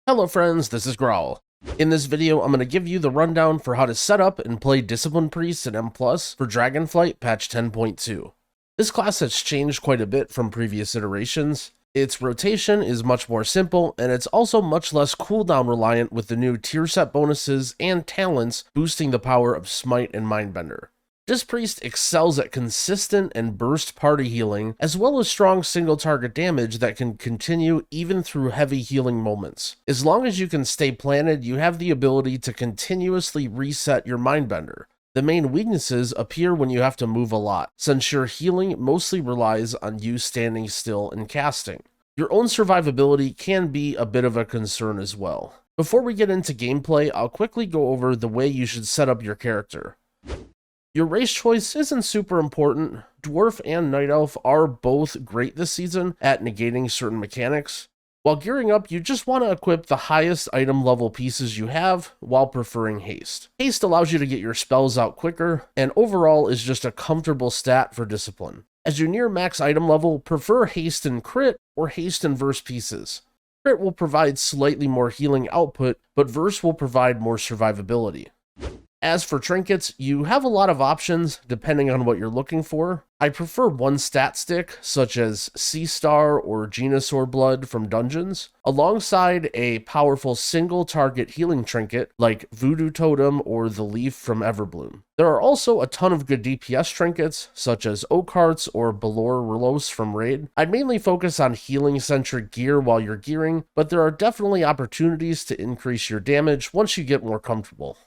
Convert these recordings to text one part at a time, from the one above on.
Hello friends, this is Growl. In this video, I'm going to give you the rundown for how to set up and play Discipline Priest in M+, for Dragonflight patch 10.2. This class has changed quite a bit from previous iterations. Its rotation is much more simple, and it's also much less cooldown reliant with the new tier set bonuses and talents boosting the power of Smite and Mindbender. This priest excels at consistent and burst party healing, as well as strong single target damage that can continue even through heavy healing moments. As long as you can stay planted, you have the ability to continuously reset your Mindbender. The main weaknesses appear when you have to move a lot, since your healing mostly relies on you standing still and casting. Your own survivability can be a bit of a concern as well. Before we get into gameplay, I'll quickly go over the way you should set up your character. Your race choice isn't super important. Dwarf and Night Elf are both great this season at negating certain mechanics. While gearing up, you just want to equip the highest item level pieces you have while preferring haste. Haste allows you to get your spells out quicker, and overall is just a comfortable stat for discipline. As you near max item level, prefer haste and crit or haste and verse pieces. Crit will provide slightly more healing output, but verse will provide more survivability. As for trinkets, you have a lot of options depending on what you're looking for. I prefer one stat stick, such as Sea Star or Venusaur Blood from dungeons, alongside a powerful single target healing trinket like Voodoo Totem or the Leaf from Everbloom. There are also a ton of good DPS trinkets, such as Oak Hearts or Balor Relos from Raid. I'd mainly focus on healing-centric gear while you're gearing, but there are definitely opportunities to increase your damage once you get more comfortable.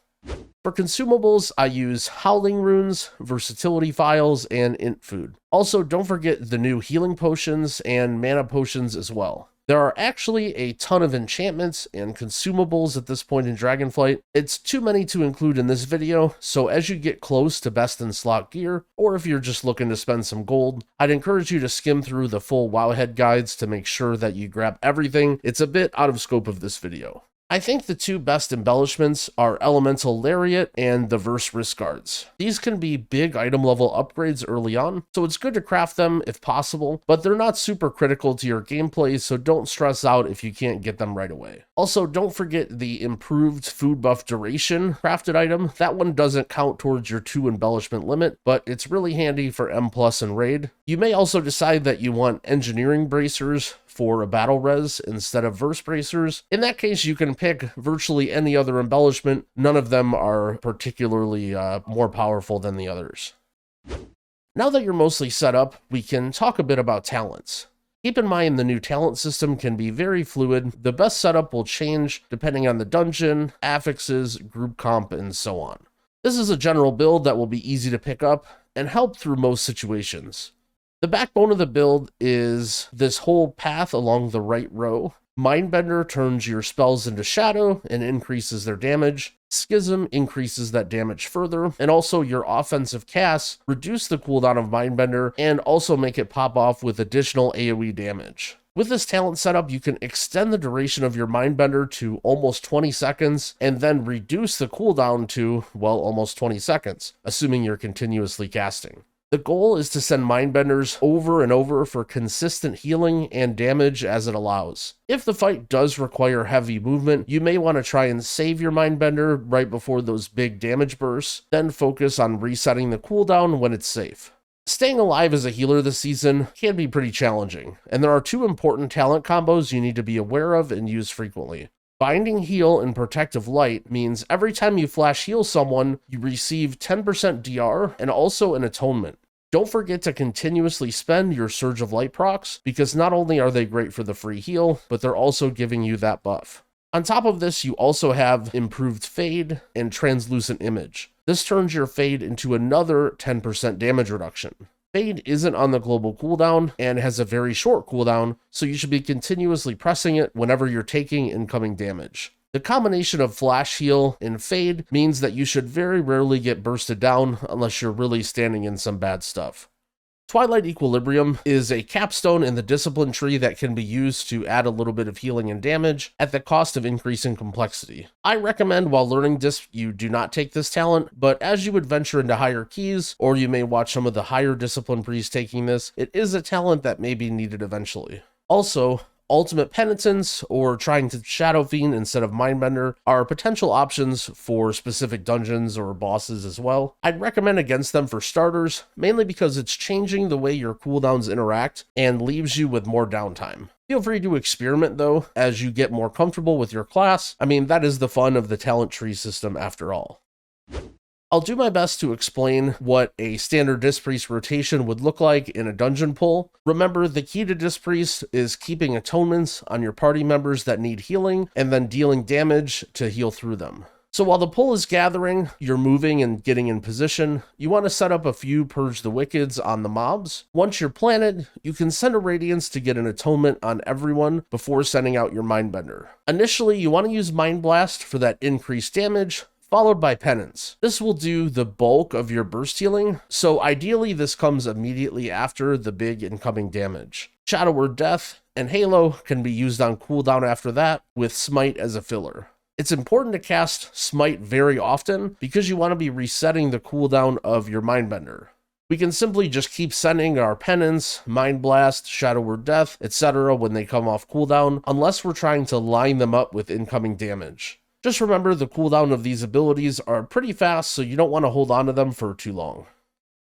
For consumables, I use Howling Runes, Versatility Files, and Int Food. Also, don't forget the new healing potions and mana potions as well. There are actually a ton of enchantments and consumables at this point in Dragonflight. It's too many to include in this video, so as you get close to best in slot gear, or if you're just looking to spend some gold, I'd encourage you to skim through the full Wowhead guides to make sure that you grab everything. It's a bit out of scope of this video. I think the two best embellishments are Elemental Lariat and the Verse Wrist Guards. These can be big item level upgrades early on, so it's good to craft them if possible, but they're not super critical to your gameplay, so don't stress out if you can't get them right away. Also, don't forget the improved food buff duration crafted item. That one doesn't count towards your 2 embellishment limit, but it's really handy for M+ and Raid. You may also decide that you want engineering bracers for a battle res instead of verse bracers. In that case, you can pick virtually any other embellishment. None of them are particularly more powerful than the others. Now that you're mostly set up, we can talk a bit about talents. Keep in mind the new talent system can be very fluid. The best setup will change depending on the dungeon, affixes, group comp, and so on. This is a general build that will be easy to pick up and help through most situations. The backbone of the build is this whole path along the right row. Mindbender turns your spells into shadow and increases their damage. Schism increases that damage further, and also your offensive casts reduce the cooldown of Mindbender and also make it pop off with additional AoE damage. With this talent setup, you can extend the duration of your Mindbender to almost 20 seconds and then reduce the cooldown to, well, almost 20 seconds, assuming you're continuously casting. The goal is to send Mindbenders over and over for consistent healing and damage as it allows. If the fight does require heavy movement, you may want to try and save your Mindbender right before those big damage bursts, then focus on resetting the cooldown when it's safe. Staying alive as a healer this season can be pretty challenging, and there are 2 important talent combos you need to be aware of and use frequently. Binding Heal and Protective Light means every time you flash heal someone, you receive 10% DR and also an atonement. Don't forget to continuously spend your Surge of Light procs, because not only are they great for the free heal, but they're also giving you that buff. On top of this, you also have Improved Fade and Translucent Image. This turns your Fade into another 10% damage reduction. Fade isn't on the global cooldown and has a very short cooldown, so you should be continuously pressing it whenever you're taking incoming damage. The combination of Flash Heal and Fade means that you should very rarely get bursted down unless you're really standing in some bad stuff. Twilight Equilibrium is a capstone in the discipline tree that can be used to add a little bit of healing and damage at the cost of increasing complexity. I recommend while learning Disc you do not take this talent, but as you would venture into higher keys, or you may watch some of the higher discipline priests taking this, it is a talent that may be needed eventually. Also, Ultimate Penitence or trying to Shadow Fiend instead of Mindbender are potential options for specific dungeons or bosses as well. I'd recommend against them for starters, mainly because it's changing the way your cooldowns interact and leaves you with more downtime. Feel free to experiment though, as you get more comfortable with your class. I mean, that is the fun of the talent tree system after all. I'll do my best to explain what a standard Disc Priest rotation would look like in a dungeon pull. Remember, the key to Disc Priest is keeping atonements on your party members that need healing, and then dealing damage to heal through them. So while the pull is gathering, you're moving and getting in position, you want to set up a few Purge the Wickeds on the mobs. Once you're planted, you can send a Radiance to get an atonement on everyone before sending out your Mindbender. Initially, you want to use Mind Blast for that increased damage, followed by Penance. This will do the bulk of your burst healing, so ideally this comes immediately after the big incoming damage. Shadow Word Death and Halo can be used on cooldown after that, with Smite as a filler. It's important to cast Smite very often because you want to be resetting the cooldown of your Mindbender. We can simply just keep sending our Penance, Mind Blast, Shadow Word Death, etc. when they come off cooldown, unless we're trying to line them up with incoming damage. Just remember the cooldown of these abilities are pretty fast, so you don't want to hold on to them for too long.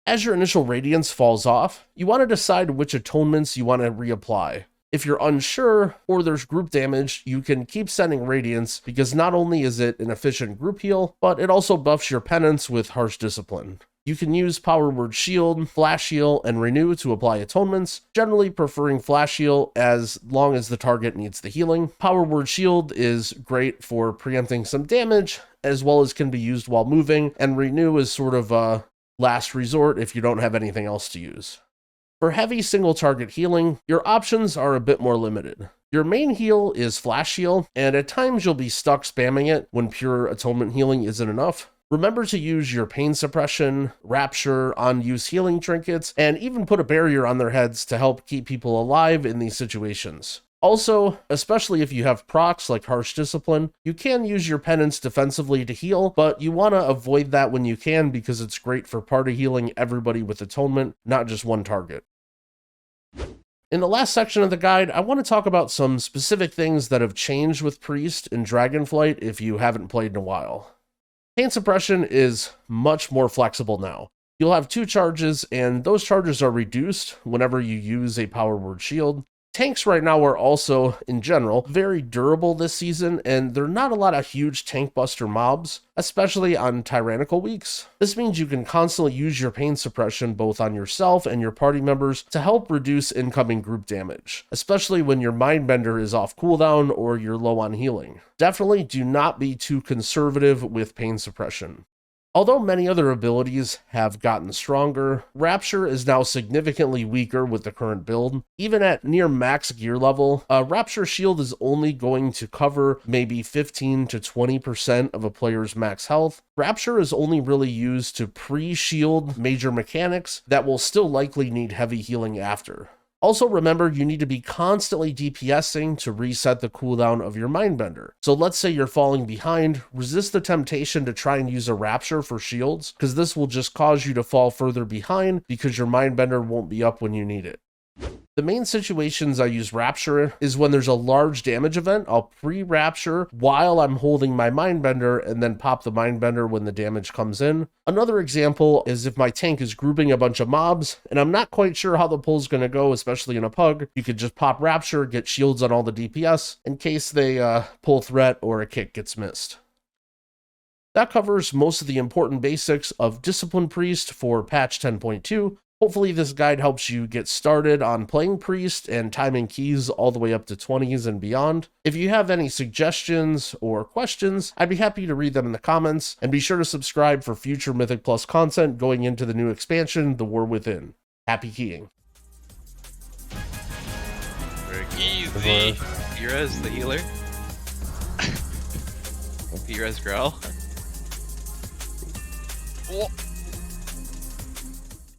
As your initial Radiance falls off, you want to decide which atonements you want to reapply. If you're unsure or there's group damage, you can keep sending Radiance because not only is it an efficient group heal, but it also buffs your Penance with Harsh Discipline. You can use Power Word Shield, Flash Heal, and Renew to apply atonements, generally preferring Flash Heal as long as the target needs the healing. Power Word Shield is great for preempting some damage, as well as can be used while moving, and Renew is sort of a last resort if you don't have anything else to use. For heavy single target healing, your options are a bit more limited. Your main heal is Flash Heal, and at times you'll be stuck spamming it when pure atonement healing isn't enough. Remember to use your Pain Suppression, Rapture, on-use healing trinkets, and even put a barrier on their heads to help keep people alive in these situations. Also, especially if you have procs like Harsh Discipline, you can use your Penance defensively to heal, but you want to avoid that when you can because it's great for party healing everybody with Atonement, not just one target. In the last section of the guide, I want to talk about some specific things that have changed with Priest in Dragonflight if you haven't played in a while. Pain Suppression is much more flexible now. You'll have 2 charges, and those charges are reduced whenever you use a Power Word Shield. Tanks right now are also, in general, very durable this season, and there are not a lot of huge tank buster mobs, especially on tyrannical weeks. This means you can constantly use your Pain Suppression both on yourself and your party members to help reduce incoming group damage, especially when your Mindbender is off cooldown or you're low on healing. Definitely do not be too conservative with Pain Suppression. Although many other abilities have gotten stronger, Rapture is now significantly weaker with the current build. Even at near max gear level, a Rapture shield is only going to cover maybe 15 to 20% of a player's max health. Rapture is only really used to pre-shield major mechanics that will still likely need heavy healing after. Also remember, you need to be constantly DPSing to reset the cooldown of your Mindbender. So let's say you're falling behind, resist the temptation to try and use a Rapture for shields, because this will just cause you to fall further behind because your Mindbender won't be up when you need it. The main situations I use Rapture is when there's a large damage event. I'll pre-Rapture while I'm holding my Mindbender and then pop the Mindbender when the damage comes in. Another example is if my tank is grouping a bunch of mobs and I'm not quite sure how the pull's going to go, especially in a pug, you could just pop Rapture, get shields on all the DPS in case they pull threat or a kick gets missed. That covers most of the important basics of Discipline Priest for patch 10.2. Hopefully this guide helps you get started on playing Priest and timing keys all the way up to 20s and beyond. If you have any suggestions or questions, I'd be happy to read them in the comments, and be sure to subscribe for future Mythic Plus content going into the new expansion, The War Within. Happy keying. Easy. Heroes the healer. Heroes growl. Oh.